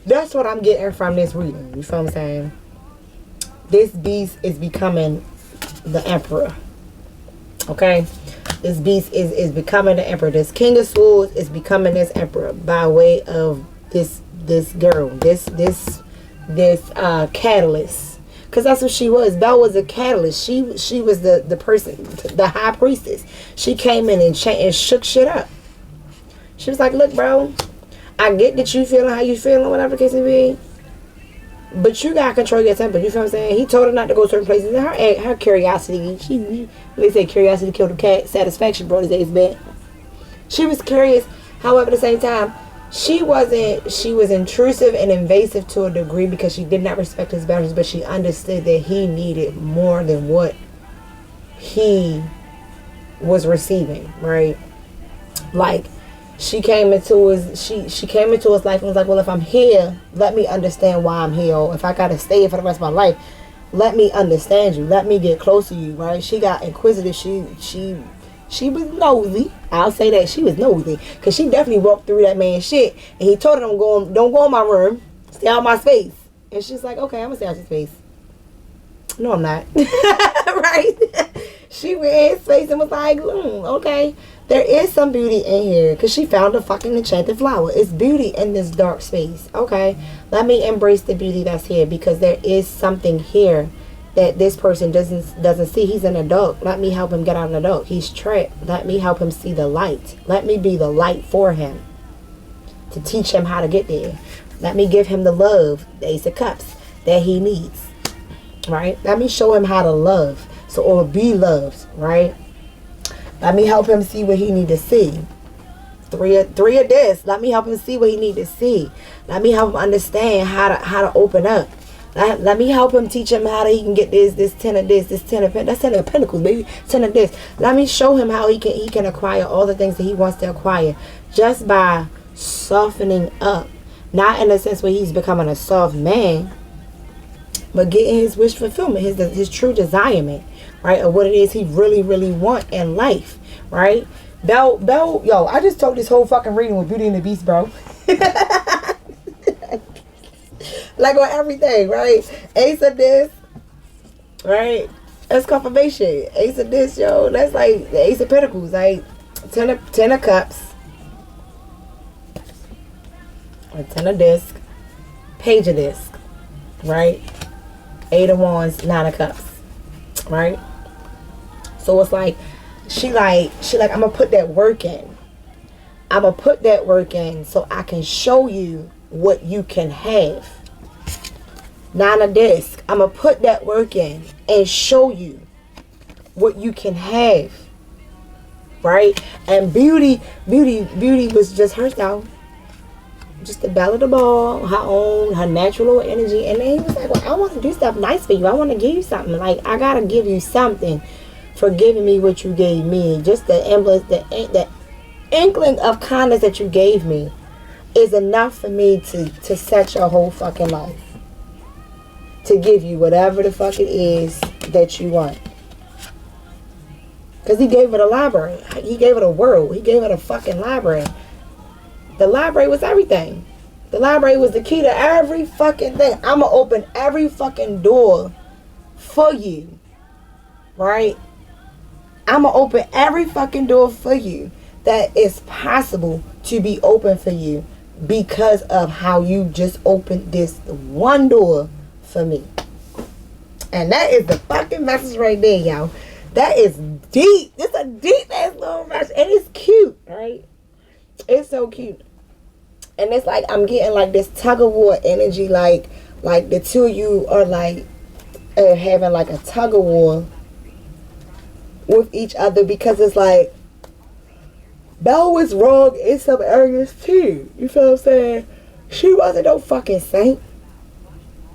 that's what I'm getting from this reading. You feel what I'm saying? This beast is becoming the emperor. Okay? This beast is becoming the emperor. This king of swords is becoming this emperor by way of this girl. This catalyst. Because that's what she was. Belle was a catalyst. She was the person, the high priestess. She came in and shook shit up. She was like, look, bro, I get that you feeling how you feeling, whatever the case may be. But you gotta control your temper. You feel what I'm saying? He told her not to go certain places. And her curiosity, they say curiosity killed the cat. Satisfaction brought his ass back. She was curious. However, at the same time, she was intrusive and invasive to a degree because she did not respect his boundaries, but she understood that he needed more than what he was receiving, right? Like, She came into his she came into his life and was like, well, if I'm here, let me understand why I'm here. Or if I gotta stay for the rest of my life, let me understand you. Let me get close to you, right? She got inquisitive. She was nosy. I'll say that she was nosy because she definitely walked through that man's shit, and he told her, don't go in my room, stay out my space. And she's like, okay, I'm gonna stay out your space. No, I'm not. Right? She went in his face and was like, okay. There is some beauty in here because she found a fucking enchanted flower. It's beauty in this dark space. Okay, let me embrace the beauty that's here because there is something here that this person doesn't see. He's in the dark. Let me help him get out of the dark. He's trapped. Let me help him see the light. Let me be the light for him to teach him how to get there. Let me give him the love, the Ace of Cups that he needs. Right? Let me show him how to love, or be loved. Right? Let me help him see what he need to see. Three of this. Let me help him see what he need to see. Let me help him understand how to open up. Let me help him, teach him how he can get this 10 of this 10 of that's 10 of pentacles, baby. 10 of this. Let me show him how he can acquire all the things that he wants to acquire just by softening up. Not in a sense where he's becoming a soft man, but getting his wish fulfillment, his true desirement, right, of what it is he really, really want in life, right? Belle, yo, I just told this whole fucking reading with Beauty and the Beast, bro. Like on everything, right? Ace of this, right? That's confirmation. Ace of this, yo, that's like the Ace of Pentacles, like 10 of Cups, or 10 of disc, Page of disc, right? 8 of Wands, 9 of Cups, right? So it's like she like I'm gonna put that work in. I'm gonna put that work in so I can show you what you can have. 9 of disc, I'm gonna put that work in and show you what you can have, right? And beauty was just herself, just the belle of the ball, her natural energy. And then he was like, well, I want to do stuff nice for you. I want to give you something. Like, I gotta give you something for giving me what you gave me. Just the emblem, the inkling of kindness that you gave me is enough for me to set your whole fucking life. To give you whatever the fuck it is that you want. Because he gave it a library. He gave it a world. He gave it a fucking library. The library was everything. The library was the key to every fucking thing. I'm going to open every fucking door for you. Right? I'm going to open every fucking door for you that is possible to be open for you because of how you just opened this one door for me. And that is the fucking message right there, y'all. That is deep. It's a deep ass little message. And it's cute, right? It's so cute. And it's like I'm getting like this tug of war energy, like the two of you are like having like a tug of war with each other, because it's like Belle was wrong in some areas too. You feel what I'm saying? She wasn't no fucking saint.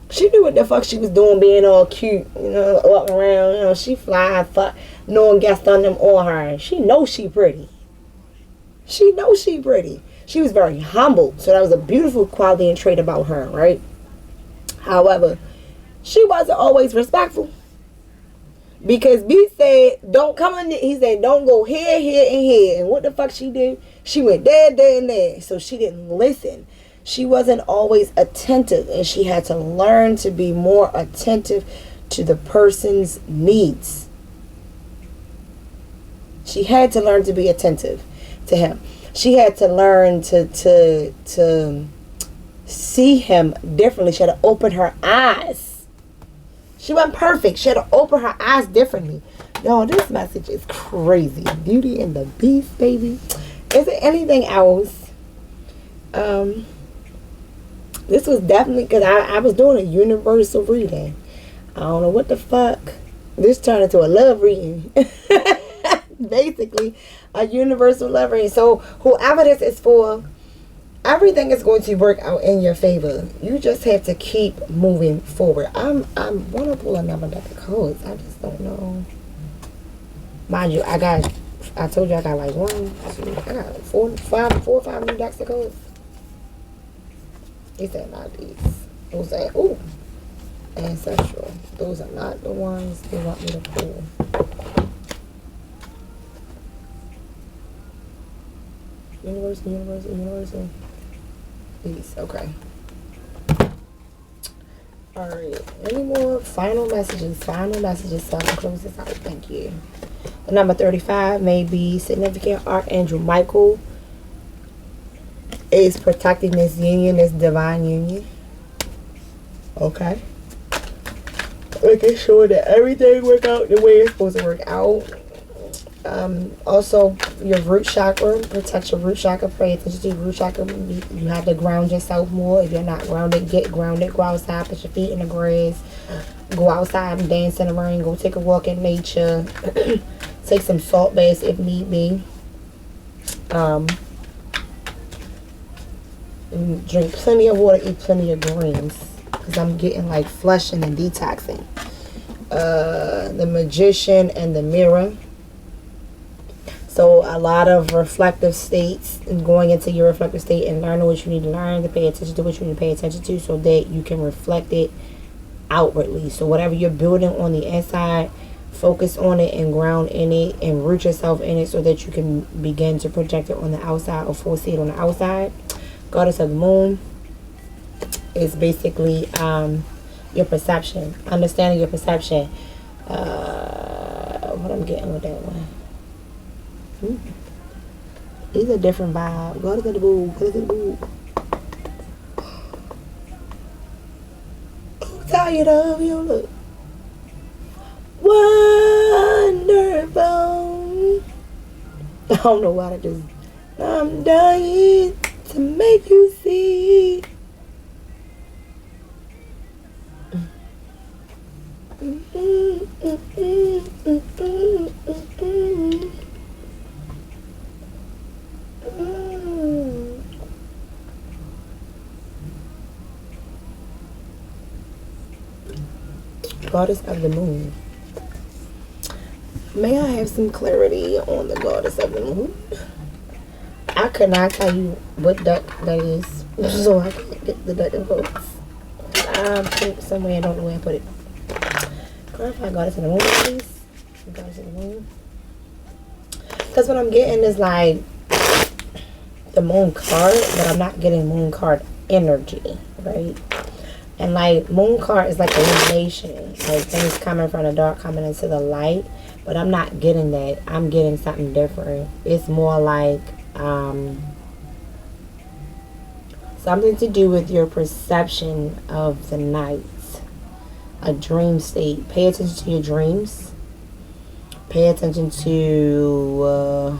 She knew what the fuck she was doing, being all cute, walking around, she fly, fuck, no one gets on them or her. She knows she pretty. She knows she pretty. She was very humble, so that was a beautiful quality and trait about her, right? However, she wasn't always respectful. Because B said, don't come in there. He said, don't go here, here, and here. And what the fuck she did? She went there, there, and there. So she didn't listen. She wasn't always attentive, and she had to learn to be more attentive to the person's needs. She had to learn to be attentive to him. She had to learn to see him differently. She had to open her eyes. She wasn't perfect. She had to open her eyes differently. Yo, this message is crazy. Beauty and the Beast, baby. Is there anything else? This was definitely, because I was doing a universal reading. I don't know what the fuck. This turned into a love reading. Basically, a universal love reading. So, whoever this is for, everything is going to work out in your favor. You just have to keep moving forward. I want to pull another deck of cards. I just don't know. Mind you, I got I told you I got like 1, 2, I got like 4 or 5 new decks to go. He said not these. It was like, ooh, ancestral. Those are not the ones they want me to pull. Universal. These, okay. Alright, any more final messages? So I can close this out. Thank you. The number 35 may be significant. Archangel Michael is protecting this union, this divine union. Okay. Making sure that everything work out the way it's supposed to work out. Also, your root chakra, protect your root chakra. Pay attention to your root chakra. You have to ground yourself more. If you're not grounded, get grounded. Go outside, put your feet in the grass. Go outside and dance in the rain. Go take a walk in nature. Take some salt baths if need be. Drink plenty of water. Eat plenty of greens. Because I'm getting like flushing and detoxing. The Magician and the Mirror. So a lot of reflective states, and going into your reflective state and learning what you need to learn, to pay attention to what you need to pay attention to, so that you can reflect it outwardly. So whatever you're building on the inside, focus on it and ground in it and root yourself in it, so that you can begin to project it on the outside or foresee it on the outside. Goddess of the Moon is basically your perception, understanding your perception. What I'm getting with that one. These are different vibes. Goddess of the Moon. Goddess of the Moon. I'm tired of your look. Wonderful. I don't know why that just. I'm dying to make you see. Goddess of the Moon. May I have some clarity on the Goddess of the Moon? I could not tell you what deck that is, so I can't get the deck of cards. I put it somewhere, I don't know where I put it. Clarify Goddess of the Moon, please. Goddess of the Moon. Because what I'm getting is like the Moon card, but I'm not getting Moon card energy, right? And like Moon card is like illumination, like things coming from the dark coming into the light, but I'm not getting that. I'm getting something different. It's more like something to do with your perception of the night, a dream state. Pay attention to your dreams. Pay attention to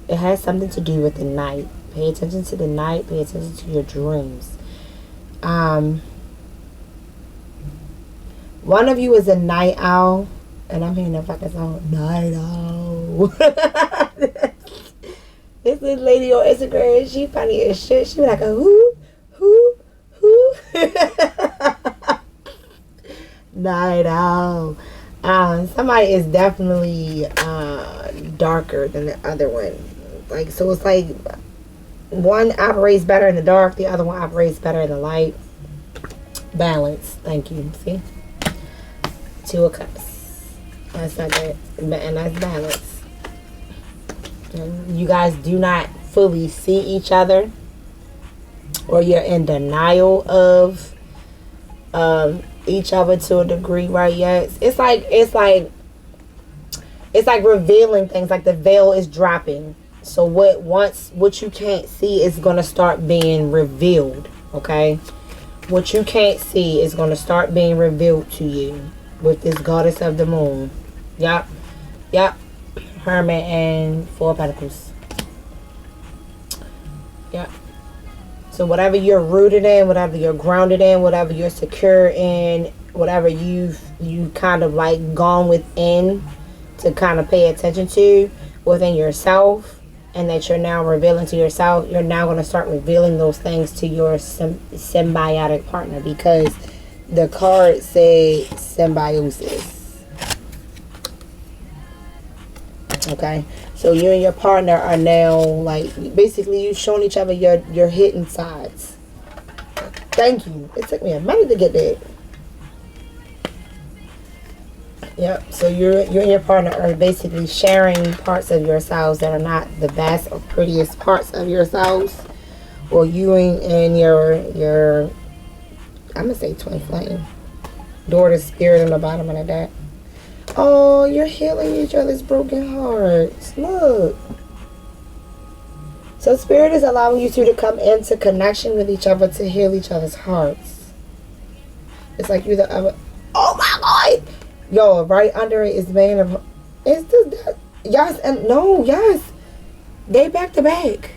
it has something to do with the night. Pay attention to the night. Pay attention to your dreams. One of you is a night owl, and I'm hearing the fucking song Night Owl. This little lady on Instagram, she funny as shit. She be like a who. Night Owl. Somebody is definitely darker than the other one. Like, so it's like one operates better in the dark, the other one operates better in the light. Balance. Thank you. See? 2 of Cups. That's not that, and that's balance. And you guys do not fully see each other, or you're in denial of each other to a degree, right? Yes, it's like revealing things. Like the veil is dropping. So what you can't see is gonna start being revealed. Okay, what you can't see is gonna start being revealed to you with this Goddess of the Moon. Yep. Hermit and 4 of Pentacles. Yep. So whatever you're rooted in, whatever you're grounded in, whatever you're secure in, whatever you kind of like gone within to kind of pay attention to within yourself, and that you're now revealing to yourself, you're now going to start revealing those things to your symbiotic partner, because the cards say symbiosis. Okay, so you and your partner are now like basically you showing each other your hidden sides. Thank you. It took me a minute to get that. Yep. So you and your partner are basically sharing parts of yourselves that are not the best or prettiest parts of yourselves, or you and your I'm gonna say twin flame, daughter spirit on the bottom of that. Oh, you're healing each other's broken hearts. Look. So spirit is allowing you two to come into connection with each other to heal each other's hearts. It's like you're the other. Oh my God! Yo, right under it is man of. Is this that? Yes and no, yes. They back to back.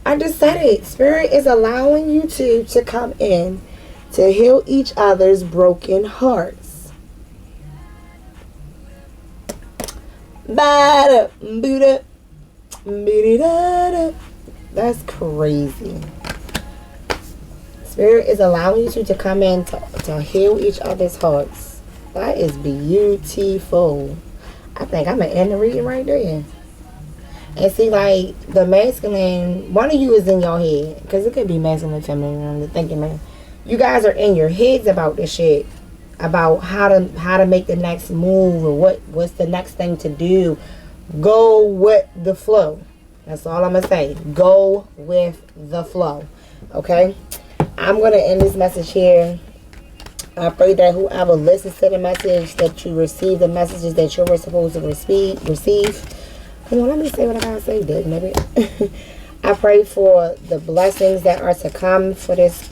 I just said it. Spirit is allowing you two to come in to heal each other's broken hearts. Bada, Buddha. That's crazy. Spirit is allowing you two to come in to heal each other's hearts. That is beautiful. I think I'm going to end the reading right there. And see, like, the masculine, one of you is in your head. Because it could be masculine, feminine, I'm thinking, man. You guys are in your heads about this shit. About how to make the next move or what's the next thing to do. Go with the flow. That's all I'm going to say. Go with the flow. Okay? I'm going to end this message here. I pray that whoever listens to the message, that you receive the messages that you were supposed to receive. Come on, let me say what I gotta say, Dick, maybe. I pray for the blessings that are to come for this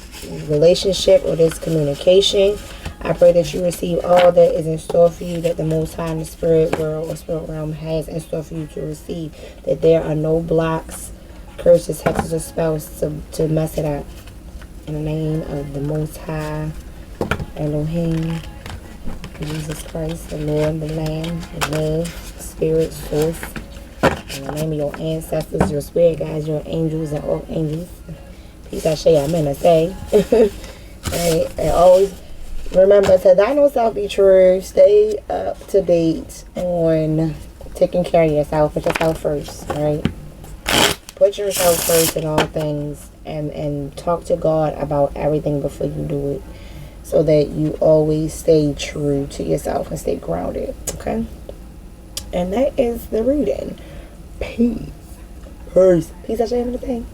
relationship or this communication. I pray that you receive all that is in store for you, that the Most High in the spirit world or spirit realm has in store for you to receive. That there are no blocks, curses, hexes, or spells to mess it up. In the name of the Most High, Elohim, Jesus Christ, the Lord, the Lamb, the love, the Spirit, Source. In the name of your ancestors, your spirit guides, your angels, and all angels. Peace, I say, amen, I say. Right? And always remember to thine own self be true. Stay up to date on taking care of yourself. Put yourself first, right? Put yourself first in all things and talk to God about everything before you do it. So that you always stay true to yourself and stay grounded, okay? And that is the reading. Peace. Peace. Peace, I should have anything.